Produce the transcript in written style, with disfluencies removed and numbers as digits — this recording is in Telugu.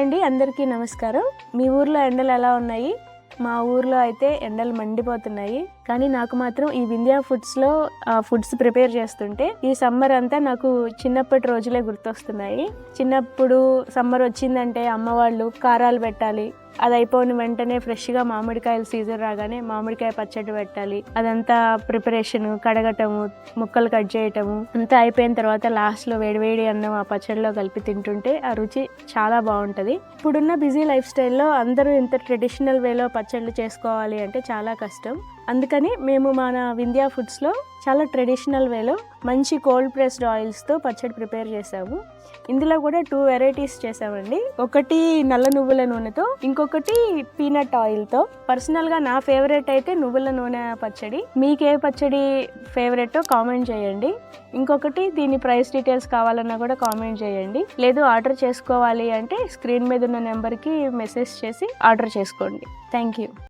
హాయ్ అండి, అందరికీ నమస్కారం. మీ ఊర్లో ఎండలు ఎలా ఉన్నాయి? మా ఊర్లో అయితే ఎండలు మండిపోతున్నాయి. కానీ నాకు మాత్రం ఈ వింధ్యా ఫుడ్స్లో ఫుడ్స్ ప్రిపేర్ చేస్తుంటే ఈ సమ్మర్ అంతా నాకు చిన్నప్పటి రోజులే గుర్తొస్తున్నాయి. చిన్నప్పుడు సమ్మర్ వచ్చిందంటే అమ్మ వాళ్ళు కారాలు పెట్టాలి, అది అయిపోయిన వెంటనే ఫ్రెష్గా మామిడికాయల సీజన్ రాగానే మామిడికాయ పచ్చడి పెట్టాలి. అదంతా ప్రిపరేషన్, కడగటము, ముక్కలు కట్ చేయటము అంతా అయిపోయిన తర్వాత లాస్ట్లో వేడివేడి అన్నం ఆ పచ్చడిలో కలిపి తింటుంటే ఆ రుచి చాలా బాగుంటుంది. ఇప్పుడున్న బిజీ లైఫ్ స్టైల్లో అందరూ ఇంత ట్రెడిషనల్ వేలో పచ్చళ్ళు చేసుకోవాలి అంటే చాలా కష్టం. అందుకని మేము మన వింధ్యా ఫుడ్స్లో చాలా ట్రెడిషనల్ వేలో మంచి కోల్డ్ ప్రెస్డ్ ఆయిల్స్తో పచ్చడి ప్రిపేర్ చేసాము. ఇందులో కూడా 2 వెరైటీస్ చేసామండి. ఒకటి నల్ల నువ్వుల నూనెతో, ఇంకొకటి పీనట్ ఆయిల్తో. పర్సనల్గా నా ఫేవరెట్ అయితే నువ్వుల నూనె పచ్చడి. మీకే పచ్చడి ఫేవరెటో కామెంట్ చేయండి. ఇంకొకటి దీని ప్రైస్ డీటెయిల్స్ కావాలన్నా కూడా కామెంట్ చేయండి. లేదు ఆర్డర్ చేసుకోవాలి అంటే స్క్రీన్ మీద ఉన్న నెంబర్కి మెసేజ్ చేసి ఆర్డర్ చేసుకోండి. Thank you.